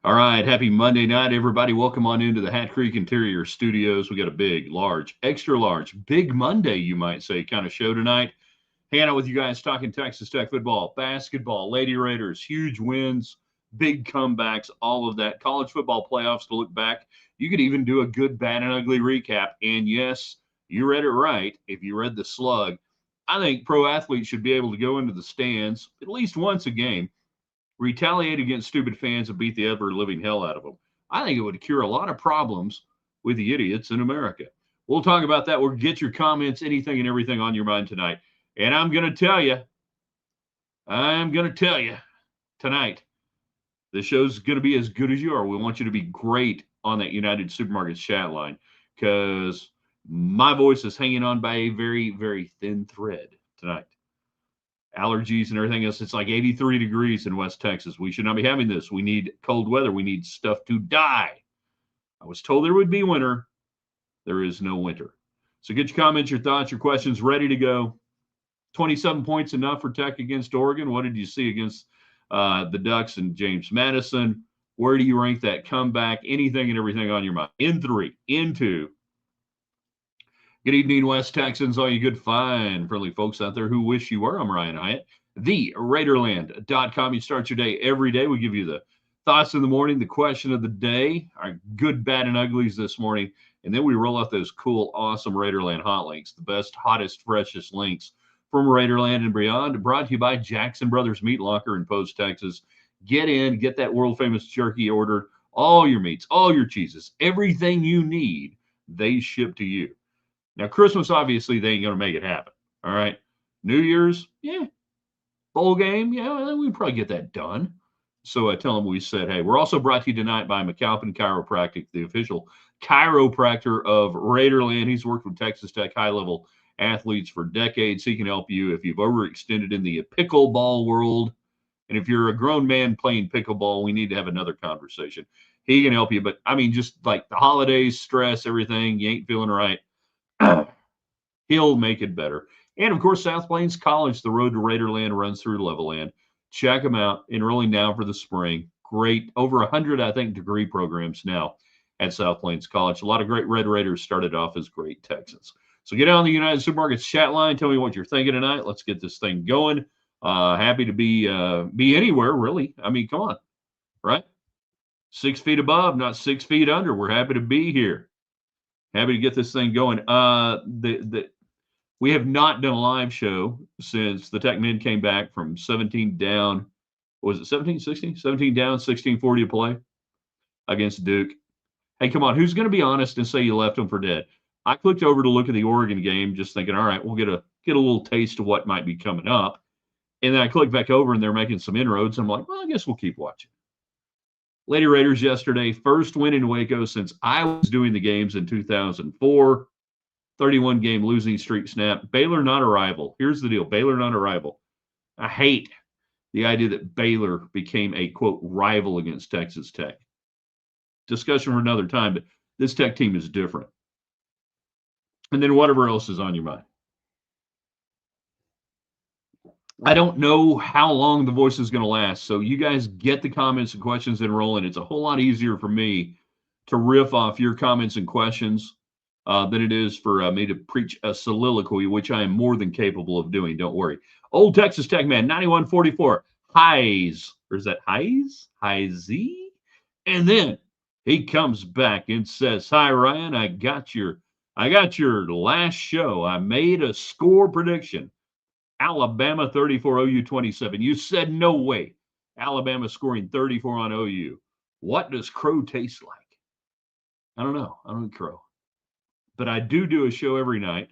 All right, happy Monday night, everybody. Welcome on into the Hat Creek Interior Studios. We got a big, large, extra large, big Monday, you might say, kind of show tonight. Hanging out with you guys talking Texas Tech football, basketball, Lady Raiders, huge wins, big comebacks, all of that. College football playoffs to look back. You could even do a good, bad, and ugly recap. And yes, you read it right. If you read the slug, I think pro athletes should be able to go into the stands at least once a game, retaliate against stupid fans and beat the ever living hell out of them. I think it would cure a lot of problems with the idiots in America. We'll talk about that. We'll get your comments, anything and everything on your mind tonight. And I'm going to tell you tonight, the show's going to be as good as you are. We want you to be great on that United Supermarkets chat line because my voice is hanging on by a very, very thin thread tonight. Allergies and everything else. It's like 83 degrees in West Texas. We should not be having this. We need cold weather. We need stuff to die. I was told there would be winter. There is no winter. So get your comments, your thoughts, your questions ready to go. 27 points enough for Tech against Oregon. What did you see against the Ducks and James Madison? Where do you rank that comeback? Anything and everything on your mind. In three, in two. Good evening, West Texans, all you good, fine, friendly folks out there who wish you were. I'm Ryan Hyatt, the Raiderland.com. You start your day every day. We give you the thoughts in the morning, the question of the day, our good, bad, and uglies this morning. And then we roll out those cool, awesome Raiderland hot links, the best, hottest, freshest links from Raiderland and beyond, brought to you by Jackson Brothers Meat Locker in Post, Texas. Get in, get that world famous jerky ordered, all your meats, all your cheeses, everything you need, they ship to you. Now, Christmas, obviously, they ain't going to make it happen. All right. New Year's, yeah. Bowl game, yeah, well, we probably get that done. So I tell them we said, hey, we're also brought to you tonight by McAlpin Chiropractic, the official chiropractor of Raiderland. He's worked with Texas Tech high level athletes for decades. He can help you if you've overextended in the pickleball world. And if you're a grown man playing pickleball, we need to have another conversation. He can help you. But I mean, just like the holidays, stress, everything, you ain't feeling right. He'll make it better. And of course, South Plains College, the road to Raiderland runs through Levelland. Check them out. Enrolling now for the spring. Great. Over 100, I think, degree programs now at South Plains College. A lot of great Red Raiders started off as great Texans. So get on the United Supermarkets chat line. Tell me what you're thinking tonight. Let's get this thing going. Happy to be anywhere, really. I mean, come on, right? 6 feet above, not 6 feet under. We're happy to be here. Happy to get this thing going. We have not done a live show since the Tech men came back from 17 down. Was it 17, 16? 17 down, 16-40 to play against Duke. Hey, come on. Who's going to be honest and say you left them for dead? I clicked over to look at the Oregon game, just thinking, all right, we'll get a little taste of what might be coming up. And then I clicked back over and they're making some inroads. I'm like, well, I guess we'll keep watching. Lady Raiders yesterday, first win in Waco since I was doing the games in 2004. 31 game losing streak snap. Baylor not a rival. Here's the deal. Baylor not a rival. I hate the idea that Baylor became a, quote, rival against Texas Tech. Discussion for another time, but this Tech team is different. And then whatever else is on your mind. I don't know how long the voice is going to last, so you guys get the comments and questions in rolling. It's a whole lot easier for me to riff off your comments and questions than it is for me to preach a soliloquy, which I am more than capable of doing. Don't worry. Old Texas Tech man, 9144, highs. Or is that highs? High-Z? And then he comes back and says, hi, Ryan, I got your last show. I made a score prediction. Alabama 34, OU 27. You said no way. Alabama scoring 34 on OU. What does crow taste like? I don't know. I don't eat crow. But I do a show every night,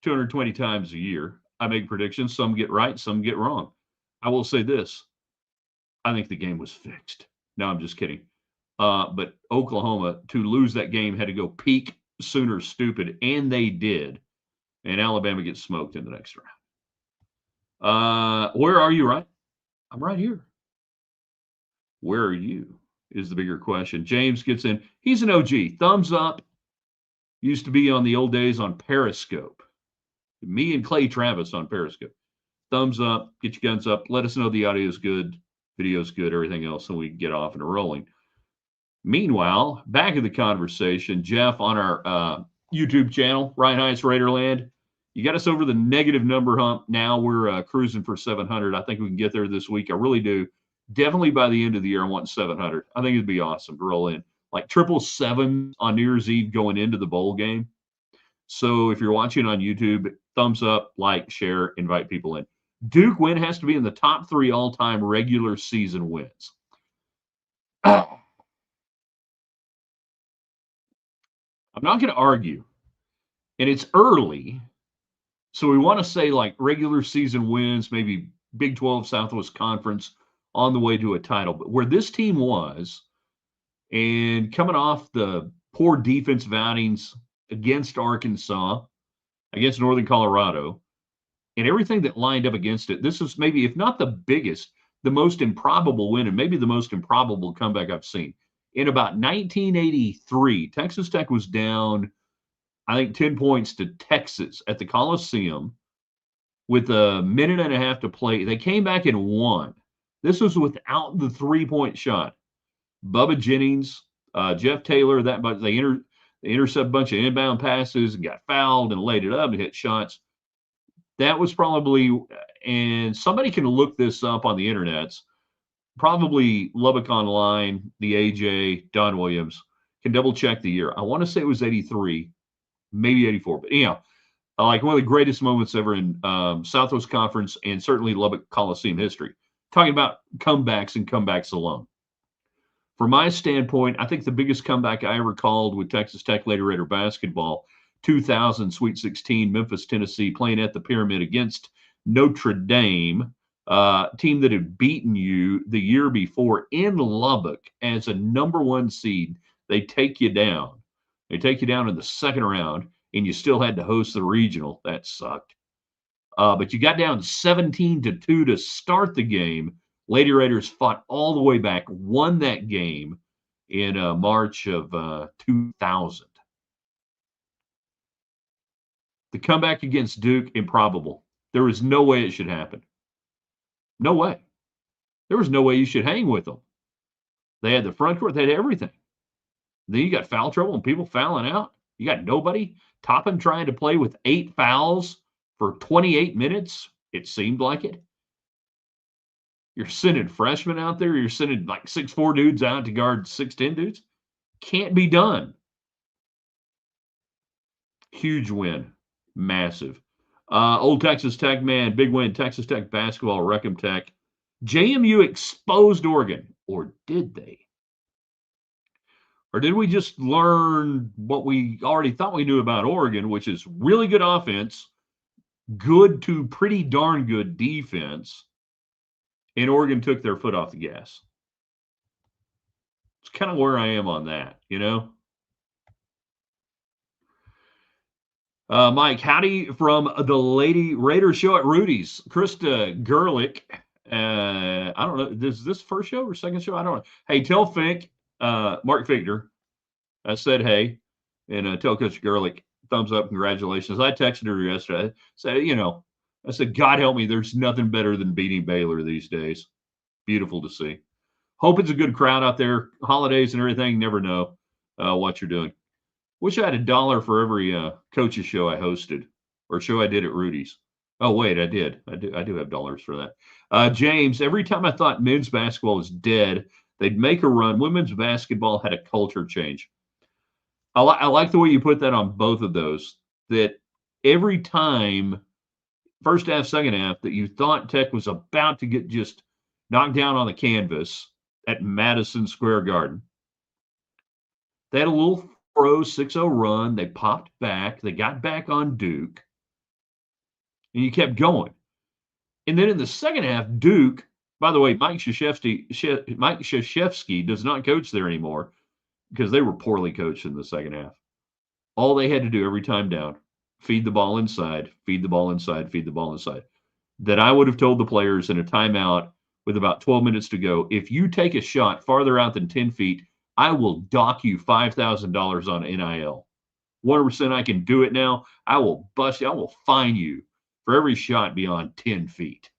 220 times a year. I make predictions. Some get right, some get wrong. I will say this. I think the game was fixed. No, I'm just kidding. But Oklahoma, to lose that game, had to go peak Sooner stupid, and they did. And Alabama gets smoked in the next round. Where are you, Ryan? I'm right here. Where are you is the bigger question. James gets in. He's an OG. Thumbs up. Used to be on the old days on Periscope. Me and Clay Travis on Periscope. Thumbs up. Get your guns up. Let us know the audio is good. Video's good, everything else, and we can get off and rolling. Meanwhile, back in the conversation, Jeff, on our YouTube channel, Ryan Heights Raiderland, you got us over the negative number hump. Now we're cruising for 700. I think we can get there this week. I really do. Definitely by the end of the year, I want 700. I think it'd be awesome to roll in like 777 on New Year's Eve going into the bowl game. So if you're watching on YouTube, thumbs up, like, share, invite people in. Duke win has to be in the top 3 all-time regular season wins. I'm not going to argue, and it's early, so we want to say like regular season wins, maybe Big 12 Southwest Conference on the way to a title. But where this team was, and coming off the poor defensive outings against Arkansas, against Northern Colorado, and everything that lined up against it, this is maybe, if not the biggest, the most improbable win, and maybe the most improbable comeback I've seen. In about 1983, Texas Tech was down, I think, 10 points to Texas at the Coliseum with a minute and a half to play. They came back and won. This was without the 3-point shot. Bubba Jennings, Jeff Taylor, they intercept a bunch of inbound passes and got fouled and laid it up and hit shots. That was probably, and somebody can look this up on the internets, probably Lubbock Online, the AJ, Don Williams, can double check the year. I want to say it was 83, maybe 84, but anyhow, like one of the greatest moments ever in Southwest Conference and certainly Lubbock Coliseum history. Talking about comebacks and comebacks alone. From my standpoint, I think the biggest comeback I ever called with Texas Tech Lady Raider basketball, 2000 Sweet 16, Memphis, Tennessee, playing at the Pyramid against Notre Dame, team that had beaten you the year before in Lubbock as a #1 seed. They take you down. They take you down in the second round, and you still had to host the regional. That sucked. But you got down 17-2 to start the game. Lady Raiders fought all the way back, won that game in March of 2000. The comeback against Duke, improbable. There was no way it should happen. No way. There was no way you should hang with them. They had the front court. They had everything. Then you got foul trouble and people fouling out. You got nobody. Toppin trying to play with 8 fouls for 28 minutes. It seemed like it. You're sending freshmen out there. You're sending like 6'4" dudes out to guard 6'10" dudes. Can't be done. Huge win. Massive. Old Texas Tech, man. Big win. Texas Tech basketball, Wreckham Tech. JMU exposed Oregon. Or did they? Or did we just learn what we already thought we knew about Oregon, which is really good offense, good to pretty darn good defense, and Oregon took their foot off the gas? It's kind of where I am on that, you know? Mike, howdy from the Lady Raider show at Rudy's. Krista Gerlich. I don't know. Is this first show or second show? I don't know. Hey, tell Fink, Mark Fichtner, I said hey, and tell Coach Gerlich, thumbs up, congratulations. I texted her yesterday. I said, God help me, there's nothing better than beating Baylor these days. Beautiful to see. Hope it's a good crowd out there. Holidays and everything, never know what you're doing. Wish I had $1 for every coach's show I hosted or show I did at Rudy's. Oh, wait, I did. I do have dollars for that. James, every time I thought men's basketball was dead, they'd make a run. Women's basketball had a culture change. I like the way you put that on both of those, that every time, first half, second half, that you thought Tech was about to get just knocked down on the canvas at Madison Square Garden, they had a little 4-0, 6-0 run. They popped back. They got back on Duke. And you kept going. And then in the second half, Duke, by the way, Mike Krzyzewski does not coach there anymore because they were poorly coached in the second half. All they had to do every time down, feed the ball inside, feed the ball inside, feed the ball inside. That I would have told the players in a timeout with about 12 minutes to go, if you take a shot farther out than 10 feet, I will dock you $5,000 on NIL. 100% I can do it now. I will bust you. I will fine you for every shot beyond 10 feet.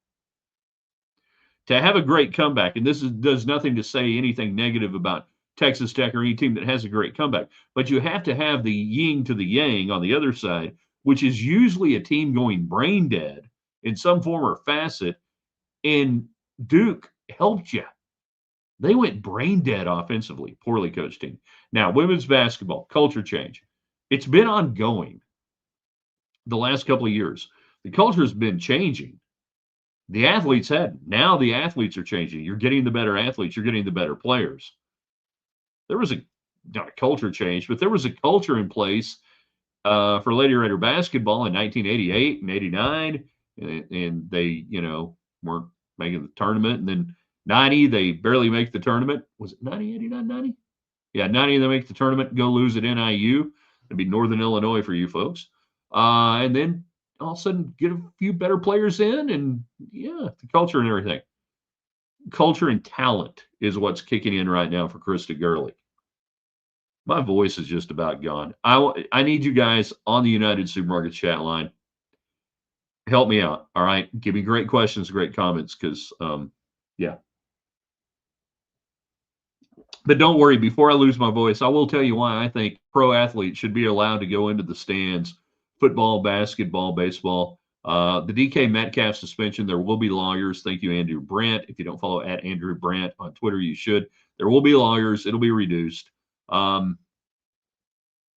to have a great comeback, and does nothing to say anything negative about Texas Tech or any team that has a great comeback, but you have to have the yin to the yang on the other side, which is usually a team going brain dead in some form or facet, and Duke helped you. They went brain dead offensively, poorly coached team. Now, women's basketball, culture change. It's been ongoing the last couple of years. The culture has been changing. The athletes hadn't. Now the athletes are changing. You're getting the better athletes. You're getting the better players. There was not a culture change, but there was a culture in place for Lady Raider basketball in 1988 and 89, and they, weren't making the tournament. And then 90, they barely make the tournament. Was it 90, 89, 90? Yeah, 90, they make the tournament, go lose at NIU. It'd be Northern Illinois for you folks. And then all of a sudden get a few better players in, and yeah, the culture and everything. Culture and talent is what's kicking in right now for Krista Gurley. My voice is just about gone. I need you guys on the United Supermarket chat line. Help me out, all right? Give me great questions, great comments, because, yeah. But don't worry, before I lose my voice, I will tell you why I think pro athletes should be allowed to go into the stands, football, basketball, baseball. The DK Metcalf suspension, there will be lawyers. Thank you, Andrew Brandt. If you don't follow at Andrew Brandt on Twitter, you should. There will be lawyers. It'll be reduced. I'll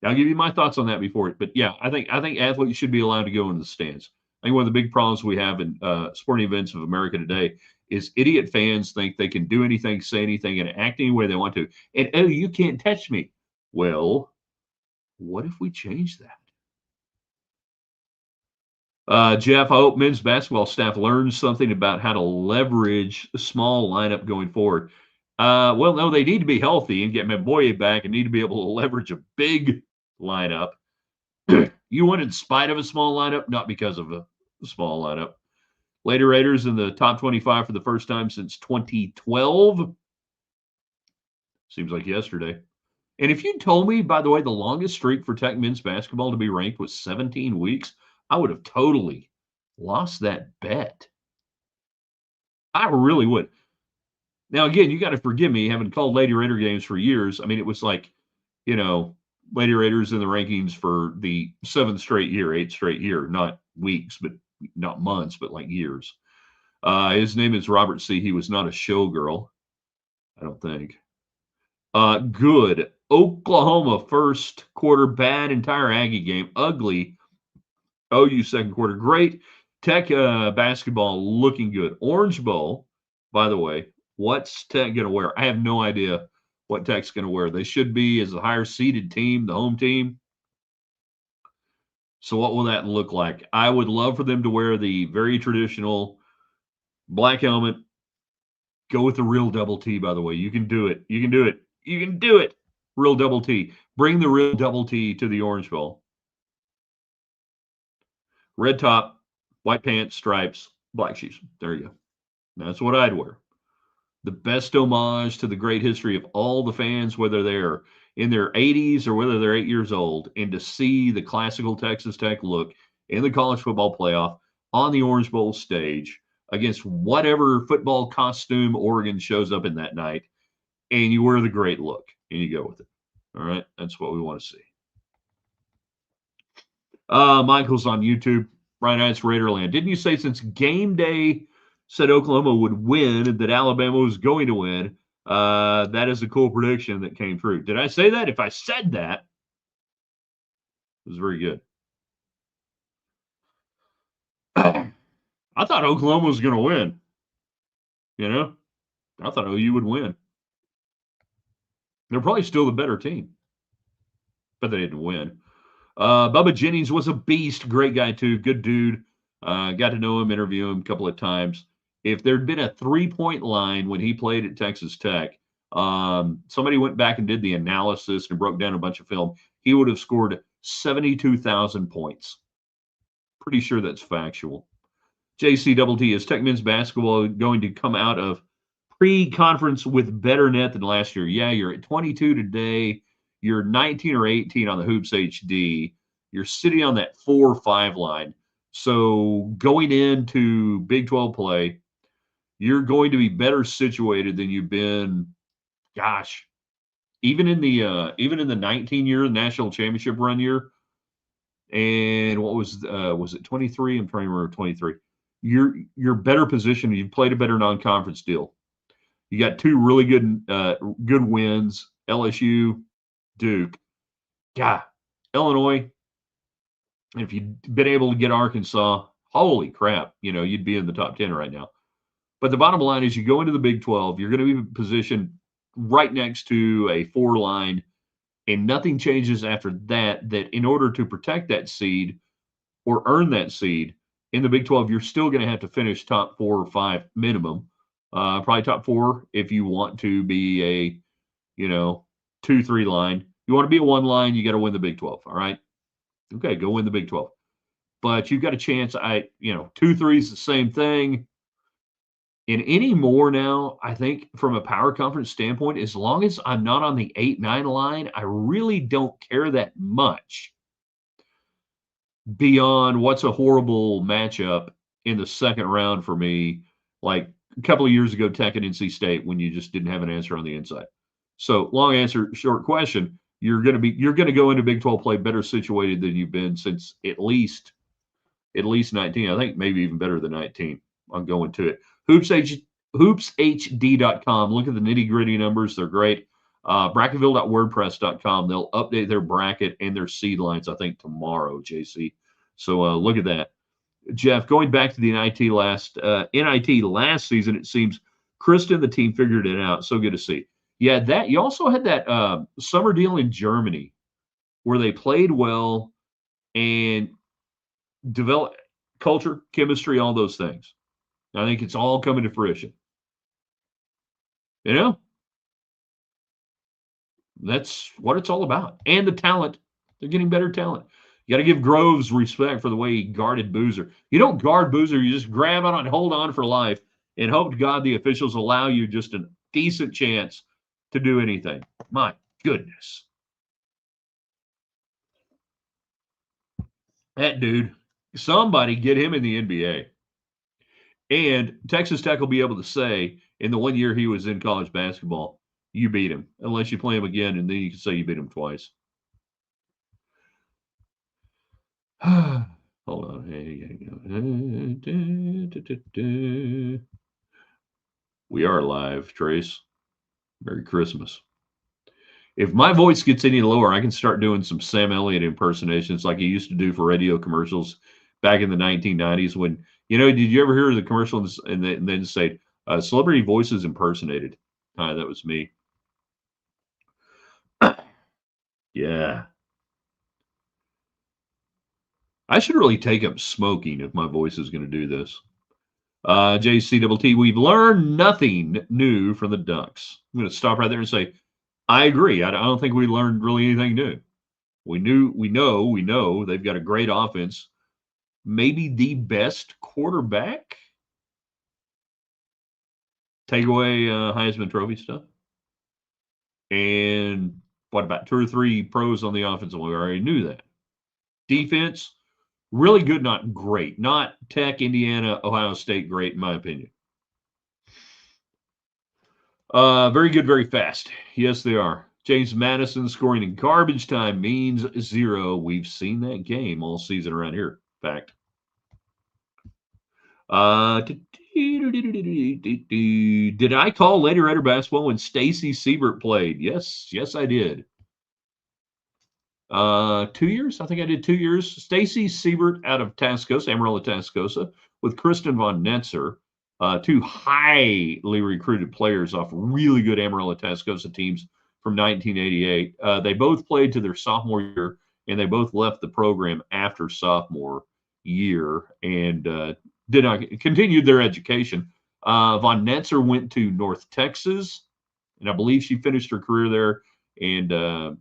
give you my thoughts on that before it. But yeah, I think athletes should be allowed to go into the stands. I think one of the big problems we have in sporting events of America today is idiot fans think they can do anything, say anything, and act any way they want to. And, oh, you can't touch me. Well, what if we change that? Jeff, I hope men's basketball staff learns something about how to leverage a small lineup going forward. Well, no, they need to be healthy and get Mboye back and need to be able to leverage a big lineup. You win in spite of a small lineup, not because of a small lineup. Lady Raiders in the top 25 for the first time since 2012. Seems like yesterday. And if you told me, by the way, the longest streak for Tech men's basketball to be ranked was 17 weeks, I would have totally lost that bet. I really would. Now, again, you got to forgive me having called Lady Raider games for years. I mean, it was like, Lady Raiders in the rankings for the 7th straight year, 8th straight year, not weeks, but not months, but like years. His name is Robert C. He was not a showgirl, I don't think. Good. Oklahoma first quarter, bad. Entire Aggie game, ugly. OU second quarter, great. Tech basketball looking good. Orange Bowl, by the way, what's Tech going to wear? I have no idea what Tech's going to wear. They should be as a higher seeded team, the home team. So what will that look like? I would love for them to wear the very traditional black helmet. Go with the real double T, by the way. You can do it. You can do it. You can do it. Real double T. Bring the real double T to the Orange Bowl. Red top, white pants, stripes, black shoes. There you go. That's what I'd wear. The best homage to the great history of all the fans, whether they're in their 80s or whether they're 8 years old, and to see the classical Texas Tech look in the college football playoff on the Orange Bowl stage against whatever football costume Oregon shows up in that night, and you wear the great look and you go with it. All right, that's what we want to see. Michael's on YouTube. Brian Knights, Raiderland. Didn't you say since game day said Oklahoma would win, that Alabama was going to win? That is a cool prediction that came true. Did I say that? If I said that, it was very good. I thought Oklahoma was going to win. I thought OU would win. They're probably still the better team, but they didn't win. Bubba Jennings was a beast. Great guy, too. Good dude. Got to know him, interview him a couple of times. If there'd been a 3-point line when he played at Texas Tech, somebody went back and did the analysis and broke down a bunch of film, he would have scored 72,000 points. Pretty sure that's factual. JC is Tech men's basketball going to come out of pre-conference with better net than last year? Yeah, you're at 22 today. You're 19 or 18 on the Hoops HD. You're sitting on that 4 or 5 line. So going into Big 12 play, you're going to be better situated than you've been, gosh, even in the 19-year national championship run year. And what was it 23? I'm trying to remember 23. You're better positioned. You've played a better non-conference deal. You got two really good wins. LSU, Duke, God, Illinois. And if you'd been able to get Arkansas, holy crap, you'd be in the top 10 right now. But the bottom line is you go into the Big 12, you're going to be positioned right next to a 4 line, and nothing changes after that, that in order to protect that seed or earn that seed in the Big 12, you're still going to have to finish top 4 or 5 minimum. Probably top 4 if you want to be a, 2-3 line. You want to be a 1 line, you got to win the Big 12. All right. Okay, go win the Big 12. But you've got a chance. 2-3 is the same thing. And anymore now, I think from a power conference standpoint, as long as I'm not on the 8-9 line, I really don't care that much beyond what's a horrible matchup in the second round for me, like a couple of years ago, Tech and NC State, when you just didn't have an answer on the inside. So long answer, short question. You're going to go into Big 12 play better situated than you've been since at least 19. I think maybe even better than 19. I'm going to it. Hoopshd.com. Look at the nitty gritty numbers. They're great. Bracketville.wordpress.com. They'll update their bracket and their seed lines, I think, tomorrow, JC. So look at that. Jeff, going back to the NIT last season, it seems Krista and the team figured it out. So good to see. Yeah, that you also had that summer deal in Germany where they played well and developed culture, chemistry, all those things. I think it's all coming to fruition. That's what it's all about. And the talent, they're getting better talent. You got to give Groves respect for the way he guarded Boozer. You don't guard Boozer, you just grab on and hold on for life and hope to God the officials allow you just a decent chance to do anything. My goodness. That dude, somebody get him in the NBA. And Texas Tech will be able to say, in the 1 year he was in college basketball, you beat him, unless you play him again, and then you can say you beat him twice. Hold on. We are live, Trace. Merry Christmas. If my voice gets any lower, I can start doing some Sam Elliott impersonations like he used to do for radio commercials back in the 1990s. When, did you ever hear the commercials and then say, celebrity voices impersonated? Hi, that was me. Yeah. I should really take up smoking if my voice is going to do this. JCTT, we've learned nothing new from the Ducks. I'm going to stop right there and say, I agree. I don't think we learned really anything new. We know they've got a great offense, maybe the best quarterback. Take away Heisman Trophy stuff. And what about 2 or 3 pros on the offensive line? We already knew that. Defense, really good, not great. Not Tech, Indiana, Ohio State great, in my opinion. Very good, very fast. Yes, they are. James Madison scoring in garbage time means 0. We've seen that game all season around here. Fact. Did I call Lady Raider basketball when Stacy Siebert played? Yes, I did. 2 years? I think I did 2 years. Stacy Siebert out of Tascosa, Amarillo, Tascosa, with Kristen Von Netzer, 2 highly recruited players off really good Amarillo, Tascosa teams from 1988. They both played to their sophomore year, and they both left the program after sophomore year and did not continued their education. Von Netzer went to North Texas, and I believe she finished her career there. And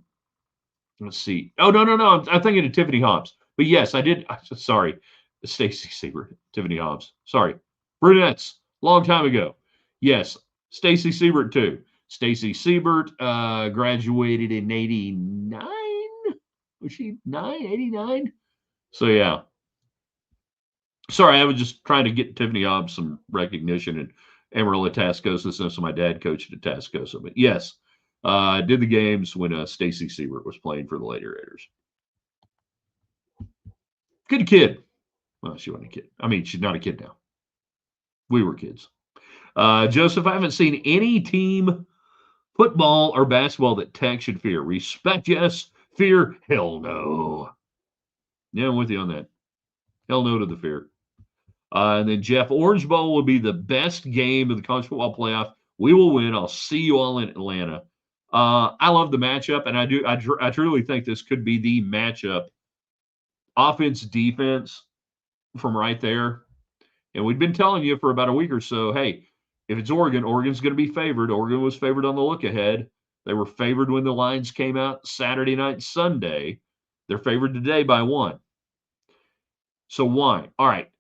let's see. Oh, no. I'm thinking of Tiffany Hobbs. But yes, I did. Sorry. Stacy Siebert, Tiffany Hobbs. Sorry. Brunettes, long time ago. Yes, Stacy Siebert too. Stacy Siebert graduated in 89. Was she 89? So, yeah. Sorry, I was just trying to get Tiffany Hobbs some recognition. And Amarillo at Tascosa, since my dad coached at Tascosa. But yes, I did the games when Stacy Siebert was playing for the Lady Raiders. Good kid. Well, she wasn't a kid. I mean, she's not a kid now. We were kids. Joseph, I haven't seen any team, football or basketball, that Tech should fear. Respect, yes. Fear, hell no. Yeah, I'm with you on that. Hell no to the fear. And then Jeff, Orange Bowl will be the best game of the college football playoff. We will win. I'll see you all in Atlanta. I love the matchup, and I truly think this could be the matchup, offense, defense, from right there. And we've been telling you for about a week or so, hey, if it's Oregon, Oregon's going to be favored. Oregon was favored on the look ahead. They were favored when the lines came out Saturday night, Sunday. They're favored today by 1. So why? All right.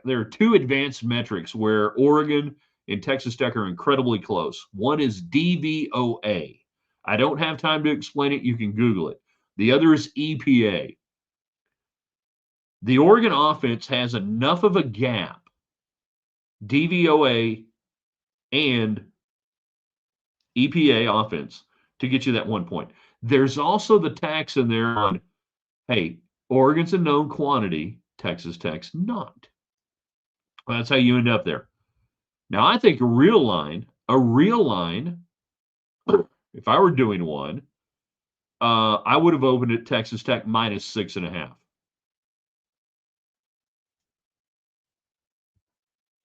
There are 2 advanced metrics where Oregon and Texas Tech are incredibly close. One is DVOA. I don't have time to explain it. You can Google it. The other is EPA. The Oregon offense has enough of a gap, DVOA and EPA offense, to get you that 1 point. There's also the tax in there on, hey, Oregon's a known quantity, Texas Tech's not. Well, that's how you end up there. Now, I think a real line, if I were doing one, I would have opened it Texas Tech minus 6.5.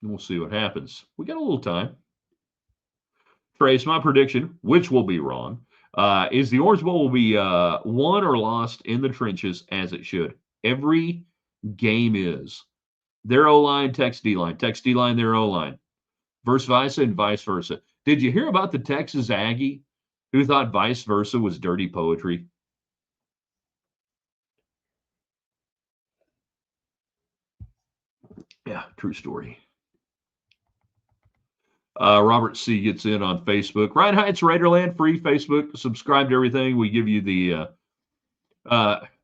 And we'll see what happens. We got a little time. Trace, my prediction, which will be wrong, is the Orange Bowl will be won or lost in the trenches as it should. Every game is. Their O-line, Tech's D-line. Tech's D-line, their O-line. Versus vice and vice versa. Did you hear about the Texas Aggie who thought vice versa was dirty poetry? Yeah, true story. Robert C. gets in on Facebook. Ryan Heights, Raiderland, free Facebook. Subscribe to everything. We give you the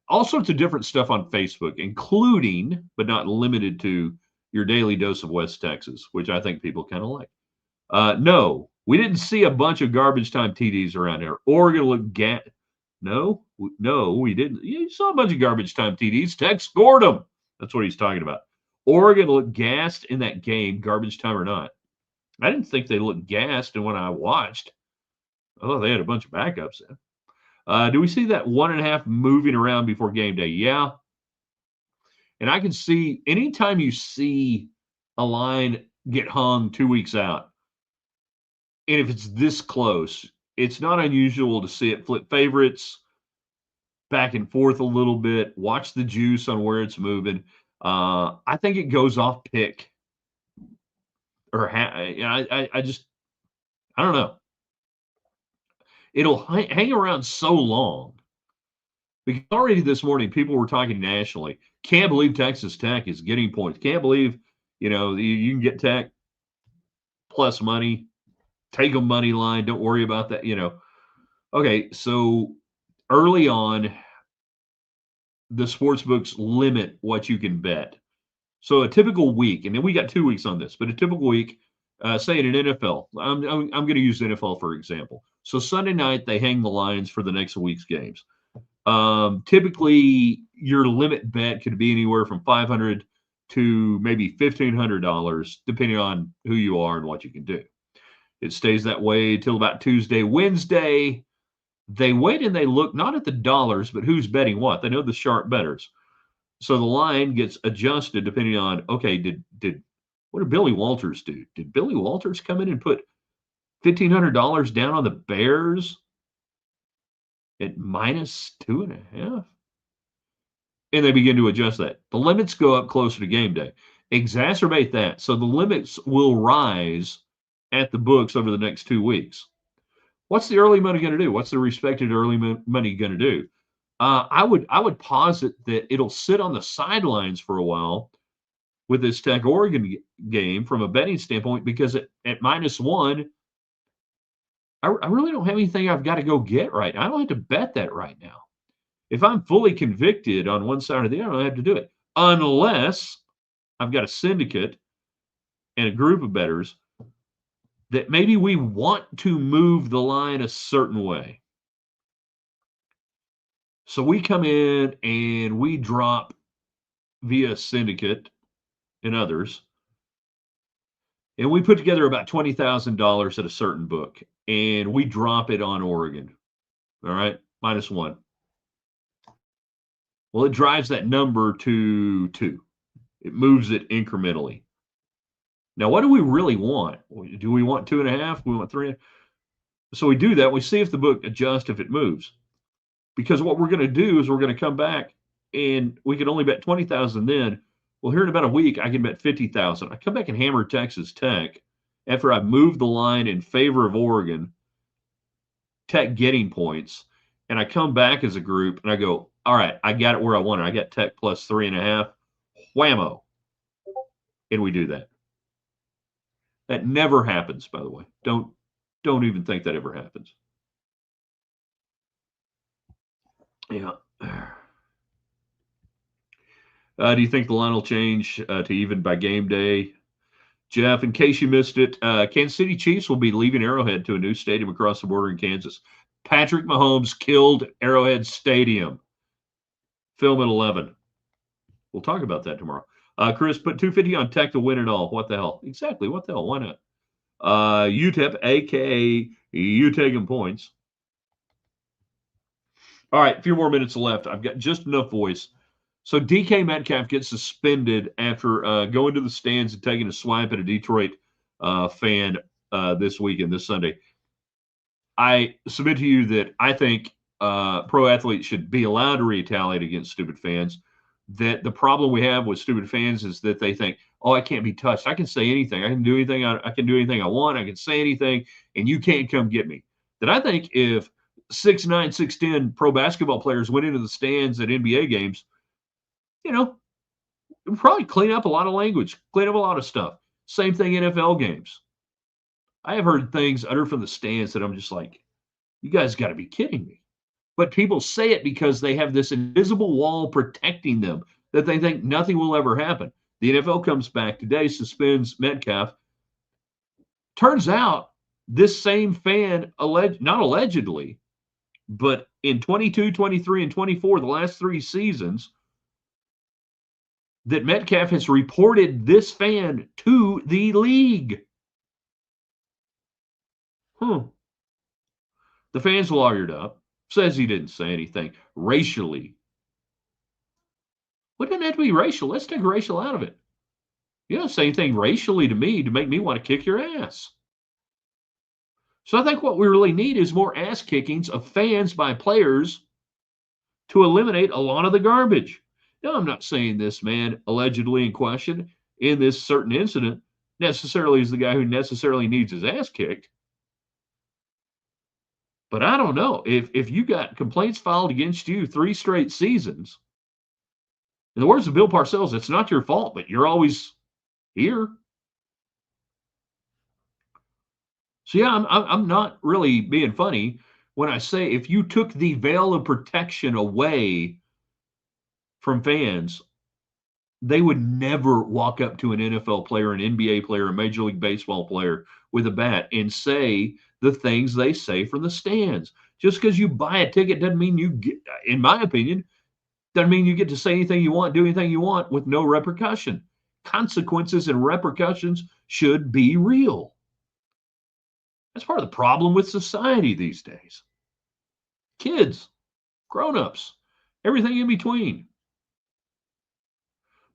all sorts of different stuff on Facebook, including, but not limited to, your daily dose of West Texas, which I think people kind of like. No, we didn't see a bunch of garbage time TDs around here. Oregon looked No, we didn't. You saw a bunch of garbage time TDs. Tech scored them. That's what he's talking about. Oregon looked gassed in that game, garbage time or not. I didn't think they looked gassed, and when I watched, oh, they had a bunch of backups in. Do we see that 1.5 moving around before game day? Yeah. And I can see anytime you see a line get hung 2 weeks out, and if it's this close, it's not unusual to see it flip favorites back and forth a little bit. Watch the juice on where it's moving. I think it goes off pick. Or I don't know. It'll hang around so long. Because already this morning, people were talking nationally. Can't believe Texas Tech is getting points. Can't believe, you can get Tech plus money. Take a money line. Don't worry about that, Okay, so early on, the sports books limit what you can bet. So a typical week, and then we got 2 weeks on this, but a typical week, say in an NFL, I'm going to use NFL for example. So Sunday night, they hang the lines for the next week's games. Typically, your limit bet could be anywhere from $500 to maybe $1,500, depending on who you are and what you can do. It stays that way till about Tuesday, Wednesday. They wait and they look not at the dollars, but who's betting what. They know the sharp bettors. So the line gets adjusted depending on, okay, what did Billy Walters do? Did Billy Walters come in and put $1,500 down on the Bears at minus 2.5? And they begin to adjust that. The limits go up closer to game day. Exacerbate that. So the limits will rise at the books over the next 2 weeks. What's the early money going to do? What's the respected early money going to do? I would posit that it'll sit on the sidelines for a while with this Tech Oregon game from a betting standpoint, because at minus 1, I really don't have anything I've got to go get right now. I don't have to bet that right now. If I'm fully convicted on one side or the other, I don't have to do it unless I've got a syndicate and a group of bettors that maybe we want to move the line a certain way. So we come in and we drop via syndicate and others, and we put together about $20,000 at a certain book, and we drop it on Oregon. All right, -1. Well, it drives that number to 2. It moves it incrementally. Now, what do we really want? Do we want 2.5? We want 3? So we do that. We see if the book adjusts, if it moves. Because what we're going to do is we're going to come back and we can only bet 20,000 then. Well, here in about a week, I can bet 50,000. I come back and hammer Texas Tech after I've moved the line in favor of Oregon, Tech getting points. And I come back as a group and I go, all right, I got it where I want it. I got Tech plus 3.5. Whammo. And we do that. That never happens, by the way. Don't even think that ever happens. Yeah. Do you think the line will change to even by game day? Jeff, in case you missed it, Kansas City Chiefs will be leaving Arrowhead to a new stadium across the border in Kansas. Patrick Mahomes killed Arrowhead Stadium. Film at 11. We'll talk about that tomorrow. Chris, put 250 on Tech to win it all. What the hell? Exactly. What the hell? Why not? UTEP, a.k.a. you taking points. All right, a few more minutes left. I've got just enough voice. So DK Metcalf gets suspended after going to the stands and taking a swipe at a Detroit fan this weekend, this Sunday. I submit to you that I think pro athletes should be allowed to retaliate against stupid fans. That the problem we have with stupid fans is that they think, oh, I can't be touched. I can say anything. I can do anything. I can do anything I want. I can say anything, and you can't come get me. That I think if 6'9", 6'10" pro basketball players went into the stands at NBA games, it would probably clean up a lot of language, clean up a lot of stuff. Same thing NFL games. I have heard things uttered from the stands that I'm just like, you guys got to be kidding me. But people say it because they have this invisible wall protecting them that they think nothing will ever happen. The NFL comes back today, suspends Metcalf. Turns out this same fan, not allegedly, but in 22, 23, and 24, the last 3 seasons, that Metcalf has reported this fan to the league. The fan's lawyered up, says he didn't say anything racially. Well, it doesn't have to be racial. Let's take racial out of it. You don't say anything racially to me to make me want to kick your ass. So I think what we really need is more ass kickings of fans by players to eliminate a lot of the garbage. Now, I'm not saying this man allegedly in question in this certain incident necessarily is the guy who necessarily needs his ass kicked. But I don't know. If you got complaints filed against you 3 straight seasons, in the words of Bill Parcells, it's not your fault, but you're always here. So yeah, I'm not really being funny when I say if you took the veil of protection away from fans, they would never walk up to an NFL player, an NBA player, a Major League Baseball player with a bat and say the things they say from the stands. Just because you buy a ticket doesn't mean you get, in my opinion, doesn't mean you get to say anything you want, do anything you want with no repercussion. Consequences and repercussions should be real. That's part of the problem with society these days. Kids, grown-ups, everything in between.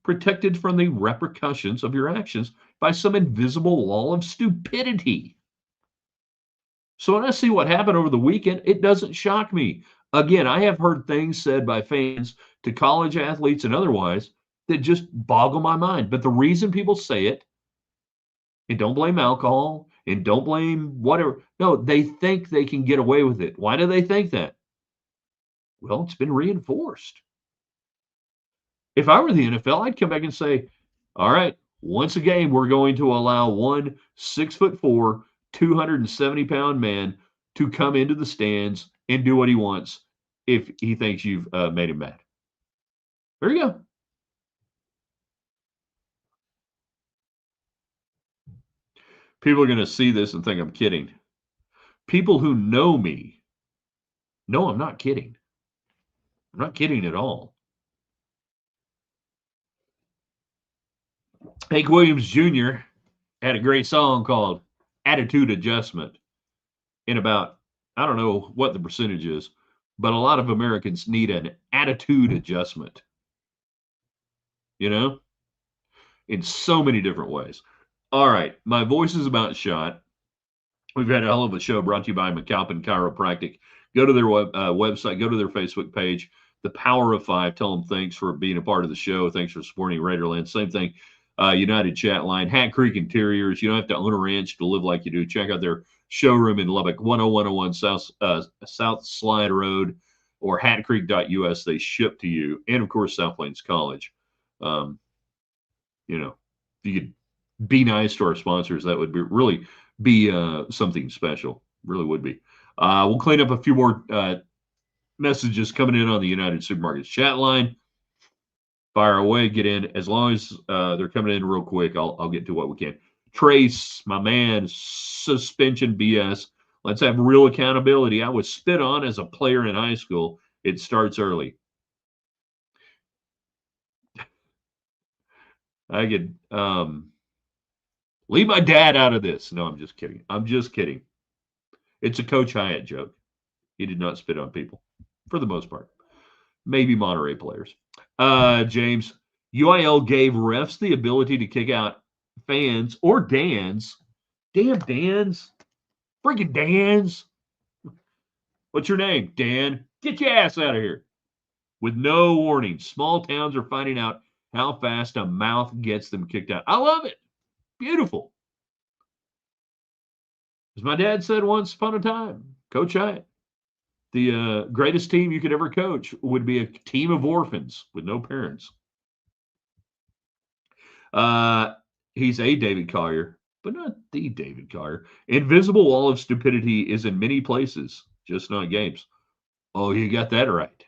Protected from the repercussions of your actions by some invisible wall of stupidity. So when I see what happened over the weekend, it doesn't shock me. Again, I have heard things said by fans to college athletes and otherwise that just boggle my mind. But the reason people say it, and don't blame alcohol, and don't blame whatever. No, they think they can get away with it. Why do they think that? Well, it's been reinforced. If I were the NFL, I'd come back and say, all right, once a game, we're going to allow one 6'4", 270-pound man to come into the stands and do what he wants if he thinks you've made him mad. There you go. People are going to see this and think I'm kidding. People who know me know I'm not kidding. I'm not kidding at all. Hank Williams Jr. had a great song called Attitude Adjustment. In about, I don't know what the percentage is, but a lot of Americans need an attitude adjustment, you know, in so many different ways. All right, my voice is about shot. We've had a hell of a show brought to you by McAlpin Chiropractic. Go to their website, go to their Facebook page, The Power of Five. Tell them thanks for being a part of the show. Thanks for supporting Raiderland. Same thing, United Chat Line, Hat Creek Interiors. You don't have to own a ranch to live like you do. Check out their showroom in Lubbock, 10101 South Slide Road or hatcreek.us. They ship to you. And, of course, South Plains College. You know, if you could be nice to our sponsors, that would be really be something special. Really would be. We'll clean up a few more messages coming in on the United Supermarkets chat line. Fire away, get in. As long as they're coming in real quick, I'll get to what we can. Trace, my man, suspension BS. Let's have real accountability. I was spit on as a player in high school. It starts early. I could leave my dad out of this. No, I'm just kidding. I'm just kidding. It's a Coach Hyatt joke. He did not spit on people, for the most part. Maybe Monterey players. James, UIL gave refs the ability to kick out fans or Dans. Damn Dans. Freaking Dans. What's your name? Dan. Get your ass out of here. With no warning. Small towns are finding out how fast a mouth gets them kicked out. I love it. Beautiful. As my dad said once upon a time, Coach Hyatt, the greatest team you could ever coach would be a team of orphans with no parents. He's a David Collier, but not the David Collier. Invisible wall of stupidity is in many places, just not games. Oh, you got that right.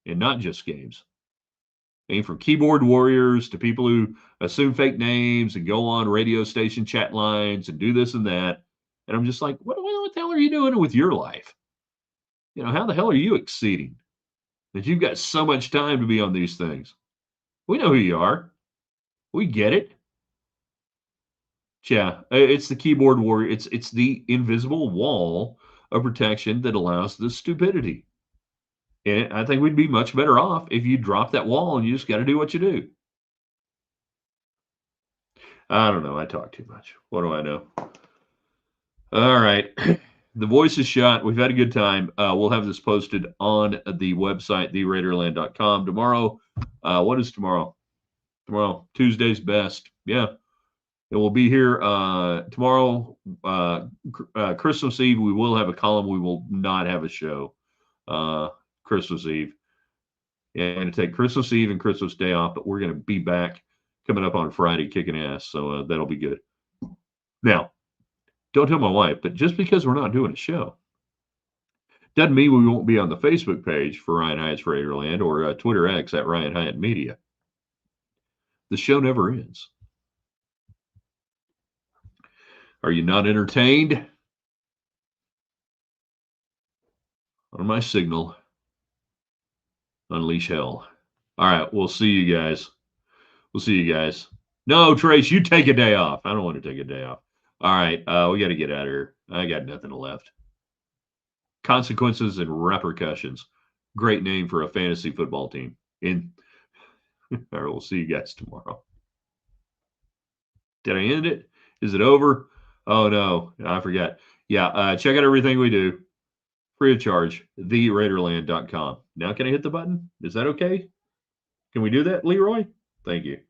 And not just games. I mean, from keyboard warriors to people who assume fake names and go on radio station chat lines and do this and that. And I'm just like, what the hell are you doing with your life? You know, how the hell are you exceeding that you've got so much time to be on these things? We know who you are. We get it. Yeah, it's the keyboard warrior. It's the invisible wall of protection that allows the stupidity. And I think we'd be much better off if you drop that wall and you just got to do what you do. I don't know. I talk too much. What do I know? All right. The voice is shot. We've had a good time. We'll have this posted on the website, theraiderland.com. Tomorrow, what is tomorrow? Tomorrow, Tuesday's best. Yeah. It will be here tomorrow, Christmas Eve. We will have a column. We will not have a show Christmas Eve. Yeah, I'm going to take Christmas Eve and Christmas Day off, but we're going to be back coming up on Friday kicking ass. So that'll be good. Now, don't tell my wife, but just because we're not doing a show doesn't mean we won't be on the Facebook page for Ryan Hyatt's Raiderland or Twitter X at Ryan Hyatt Media. The show never ends. Are you not entertained? On my signal, unleash hell. All right, we'll see you guys. We'll see you guys. No, Trace, you take a day off. I don't want to take a day off. All right, we got to get out of here. I got nothing left. Consequences and repercussions. Great name for a fantasy football team. All right, we'll see you guys tomorrow. Did I end it? Is it over? Oh, no, I forgot. Yeah, check out everything we do. Free of charge, theraiderland.com. Now can I hit the button? Is that okay? Can we do that, Leroy? Thank you.